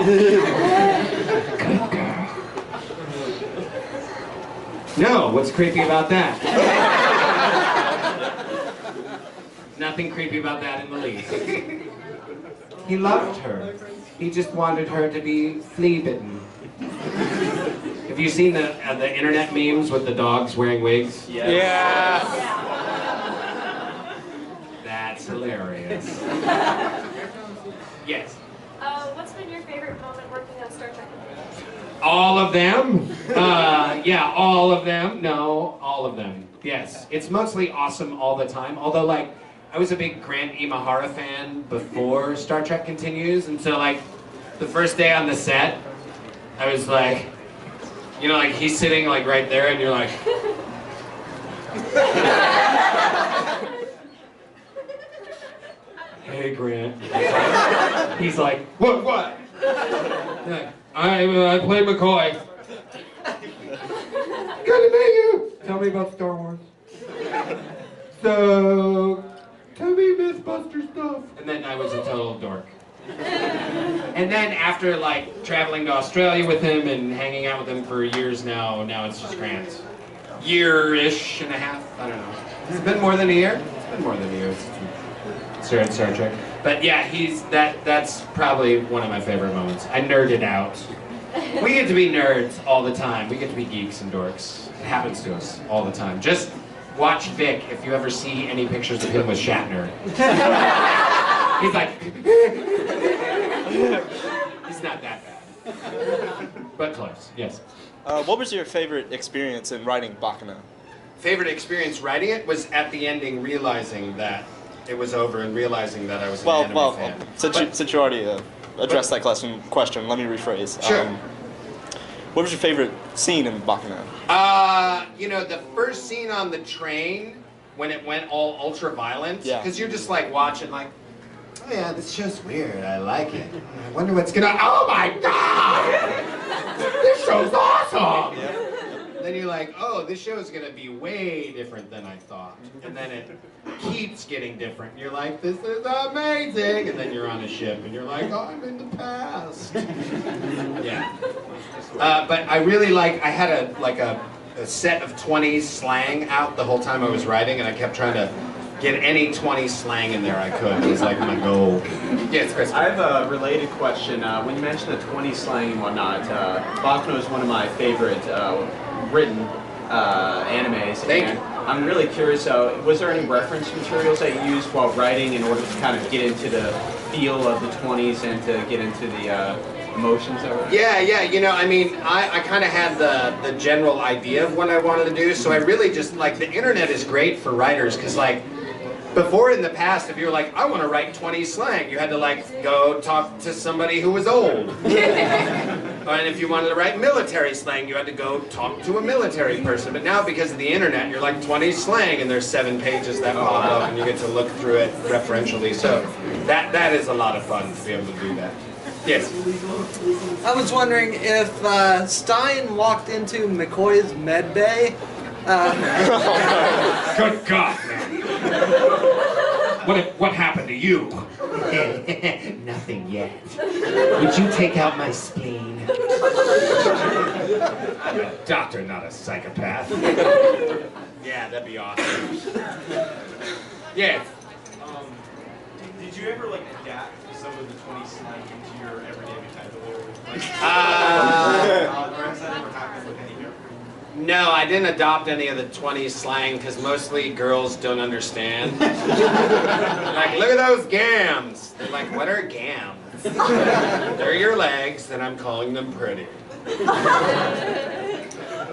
Good girl. No, what's creepy about that? Nothing creepy about that in the least. He loved her. He just wanted her to be flea-bitten. Have you seen the internet memes with the dogs wearing wigs? Yes. Yeah. That's hilarious. Yes. What's been your favorite moment working on Star Trek? All of them? Yeah, all of them. No, all of them. Yes. It's mostly awesome all the time. Although, like, I was a big Grant Imahara fan before Star Trek Continues, and so, like, the first day on the set, I was like, you know, like, he's sitting, like, right there, and you're like... Hey, Grant. He's like, what? I play McCoy. Good to meet you. Tell me about Star Wars. So, tell me Mythbuster stuff. And then I was a total dork. And then after, like, traveling to Australia with him and hanging out with him for years now it's just Grant. Year-ish and a half, I don't know. Has it been more than a year? It's been more than a year since started Star Trek. But yeah, that's probably one of my favorite moments. I nerded out. We get to be nerds all the time. We get to be geeks and dorks. It happens to us all the time. Just watch Vic if you ever see any pictures of him with Shatner. He's like... He's not that bad. But close, yes. What was your favorite experience in writing Bacchanal? Favorite experience writing it was at the ending realizing that it was over and realizing that I was an anime fan. Since you already addressed that question, let me rephrase. Sure. What was your favorite scene in Bacchanal? You know, the first scene on the train, when it went all ultra-violent, because you're just like watching like, oh yeah, this show's weird, I like it. I wonder what's gonna, oh my god! This show's awesome! Yeah. Then you're like, oh, this show's gonna be way different than I thought. And then it keeps getting different. You're like, this is amazing! And then you're on a ship and you're like, oh, I'm in the past. Yeah. But I really like, I had a set of 20s slang out the whole time I was writing, and I kept trying to get any 20s slang in there I could. It was like my goal. Yes, Chris. I have a related question. When you mentioned the 20s slang and whatnot, Bacchanal is one of my favorite written animes. Thank you. I'm really curious, was there any reference materials that you used while writing in order to kind of get into the feel of the 20s and to get into the emotions of it? Yeah, you know, I mean, I kind of had the general idea of what I wanted to do, so I really just, like, the internet is great for writers, because, like, before in the past, if you were like, I want to write 20s slang, you had to, like, go talk to somebody who was old. And if you wanted to write military slang, you had to go talk to a military person. But now, because of the internet, you're like 20s slang, and there's 7 pages that pop up, and you get to look through it referentially. So that is a lot of fun to be able to do that. Yes? I was wondering if Stein walked into McCoy's med bay. Good God, man. What happened to you? Nothing yet. Would you take out my spleen? I'm a doctor, not a psychopath. Yeah, that'd be awesome. Yeah. Did you ever like adapt some of the 20 slang into your everyday vocabulary? Or has that ever happened with any character? No, I didn't adopt any of the 20s slang because mostly girls don't understand. Like, look at those gams. They're like, what are gams? They're your legs, and I'm calling them pretty.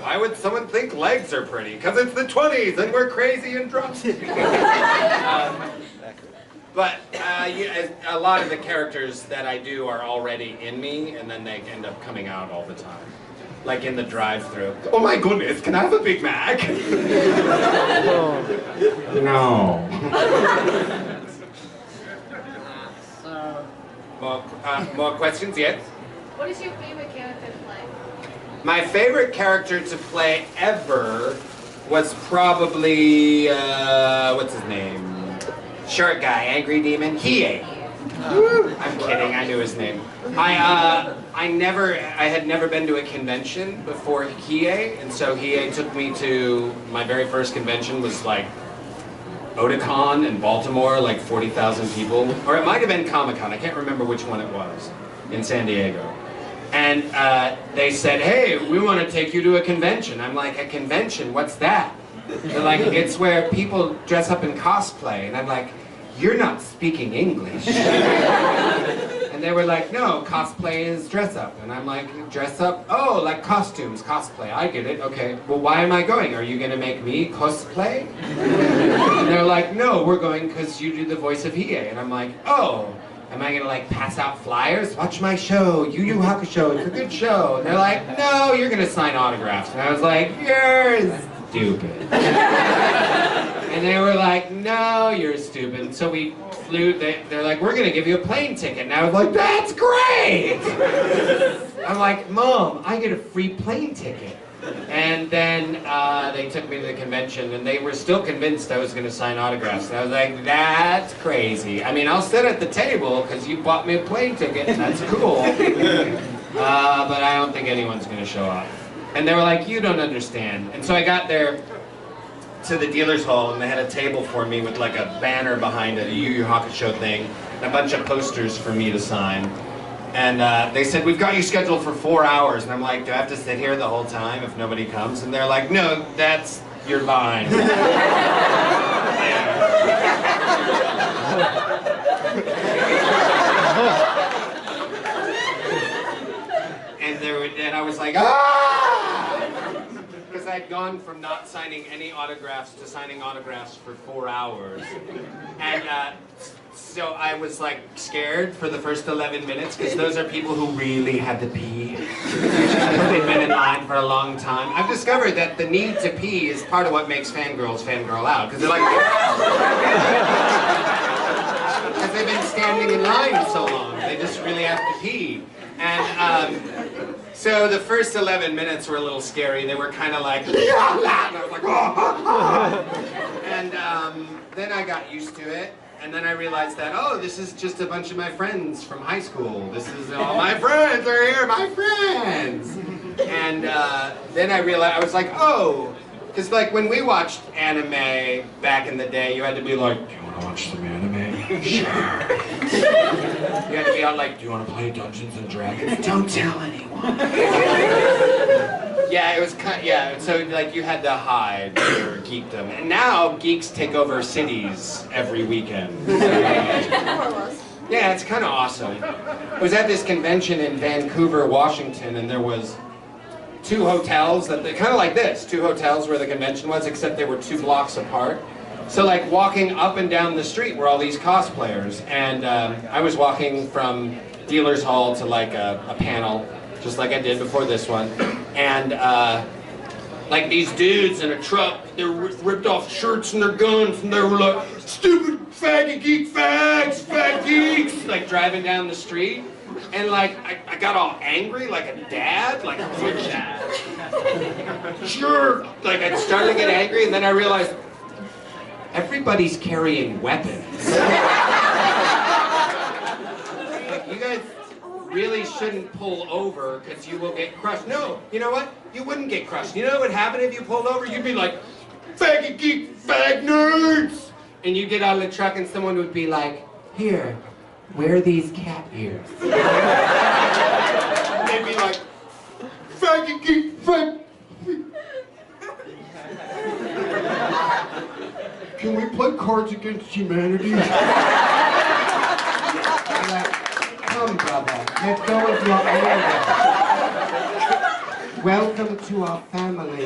Why would someone think legs are pretty? Because it's the 20s, and we're crazy and drunk. But a lot of the characters that I do are already in me, and then they end up coming out all the time. Like in the drive-thru. Oh my goodness, can I have a Big Mac? No. More questions, yes? What is your favorite character to play? My favorite character to play ever was probably, what's his name? Short guy, Angry Demon, Hiei. I'm kidding. I knew his name. I had never been to a convention before Hiei, and so Hiei took me to my very first convention was like Otakon in Baltimore, like 40,000 people, or it might have been Comic-Con. I can't remember which one it was in San Diego. And they said, "Hey, we want to take you to a convention." I'm like, "A convention? What's that?" They're like, "It's where people dress up in cosplay." And I'm like, "You're not speaking English." And they were like, "No, cosplay is dress up." And I'm like, "Dress up? Oh, like costumes, cosplay. I get it. Okay, well, why am I going? Are you going to make me cosplay?" And they're like, "No, we're going because you do the voice of Hiei." And I'm like, "Oh. Am I gonna like pass out flyers? Watch my show, Yu Yu Hakusho, it's a good show." And they're like, "No, you're gonna sign autographs." And I was like, "You're stupid." And they were like, "No, you're stupid." And so we flew, they're like, "We're gonna give you a plane ticket." And I was like, "That's great!" I'm like, "Mom, I get a free plane ticket." And then they took me to the convention, and they were still convinced I was going to sign autographs. And I was like, "That's crazy. I mean, I'll sit at the table because you bought me a plane ticket. That's cool. But I don't think anyone's going to show up." And they were like, "You don't understand." And so I got there to the dealer's hall, and they had a table for me with like a banner behind it, a Yu Yu Hakusho thing, and a bunch of posters for me to sign. And they said, "We've got you scheduled for 4 hours." And I'm like, "Do I have to sit here the whole time if nobody comes?" And they're like, "No, that's your line." And I was like, "Ah!" Because I'd gone from not signing any autographs to signing autographs for 4 hours. And so I was like scared for the first 11 minutes because those are people who really had to pee. They've been in line for a long time. I've discovered that the need to pee is part of what makes fangirls fangirl out. Because they're like, because they've been standing in line so long. They just really have to pee. And so the first 11 minutes were a little scary. They were kind of like, and I was like, oh. And then I got used to it. And then I realized that, oh, this is just a bunch of my friends from high school. This is all my friends are here, my friends. And then I realized, I was like, oh, because like when we watched anime back in the day, you had to be like, "Do you want to watch some anime?" Sure. You had to be out like, "Do you want to play Dungeons and Dragons?" "Don't tell anyone." Yeah, it was kind of, yeah, so like you had to hide your geekdom. And now geeks take over cities every weekend. Yeah, it's kind of awesome. I was at this convention in Vancouver, Washington, and there was 2 hotels that kind of like this, 2 hotels where the convention was, except they were 2 blocks apart. So like walking up and down the street were all these cosplayers, and I was walking from dealer's hall to like a panel, just like I did before this one, and like these dudes in a truck, they're ripped off shirts and their guns, and they were like, "Stupid faggot geek fags, fag geeks," like driving down the street. And like, I got all angry like a dad, like, sure, like I started to get angry, and then I realized, everybody's carrying weapons. Like, you guys really shouldn't pull over because you will get crushed. No, you know what? You wouldn't get crushed. You know what would happen if you pulled over? You'd be like, "Faggot geek, fag nerds!" And you get out of the truck and someone would be like, "Here, wear these cat ears." And they'd be like, "Faggot geek, fag..." "Can we play Cards Against Humanity?" "Come, brother, let go of your anger. Welcome to our family."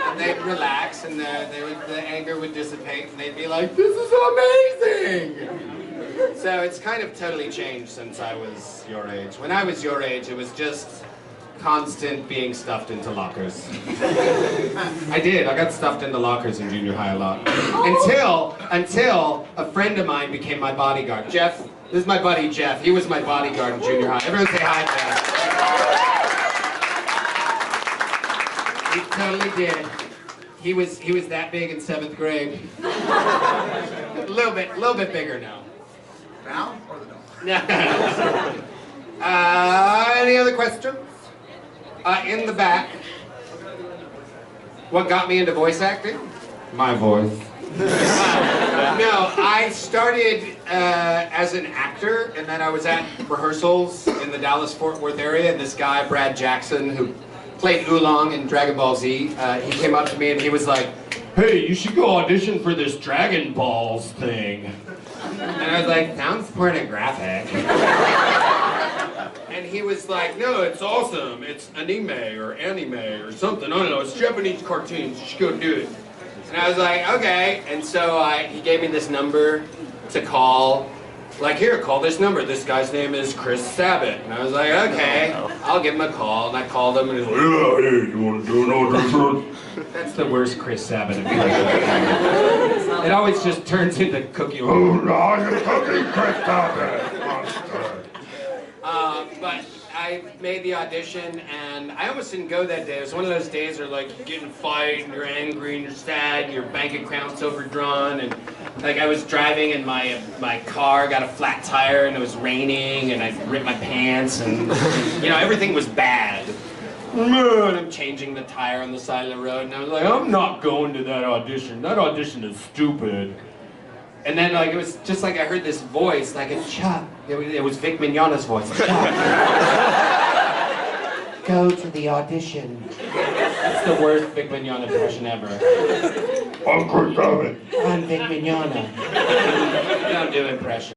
And they'd relax, and the anger would dissipate, and they'd be like, "This is amazing!" So it's kind of totally changed since I was your age. When I was your age, it was just constant being stuffed into lockers. I got stuffed into lockers in junior high a lot. Until a friend of mine became my bodyguard. Jeff, this is my buddy Jeff. He was my bodyguard in junior high. Everyone say hi, Jeff. He totally did. He was that big in 7th grade. a little bit bigger now. Now or the dog? Any other questions? In the back. What got me into voice acting? My voice. No, I started as an actor, and then I was at rehearsals in the Dallas-Fort Worth area, and this guy, Brad Jackson, who played Oolong in Dragon Ball Z, he came up to me and he was like, "Hey, you should go audition for this Dragon Balls thing." And I was like, "Sounds pornographic." And he was like, "No, it's awesome. It's anime or something. I don't know. It's Japanese cartoons. You should go do it." And I was like, "Okay." And so he gave me this number to call. Like, "Here, call this number. This guy's name is Chris Sabat." And I was like, "Okay, I'll give him a call." And I called him and he was like, "Yeah, hey, you want to do an audition?" That's the worst Chris Sabat appearance. It always just turns into Cookie. "Oh, no, you're Cookie Chris Sabat." But I made the audition, and I almost didn't go that day. It was one of those days where, like, you get in a fight, and you're angry, and you're sad, and your bank account's overdrawn, and, like, I was driving, and my car got a flat tire, and it was raining, and I ripped my pants, and, you know, everything was bad. And I'm changing the tire on the side of the road, and I was like, "I'm not going to that audition. That audition is stupid." And then, like, it was just like I heard this voice, like a Chuck. It was Vic Mignogna's voice. "Chuck, go to the audition." That's the worst Vic Mignogna impression ever. "I'm Chris Sabat. I'm Vic Mignogna." I don't do impressions.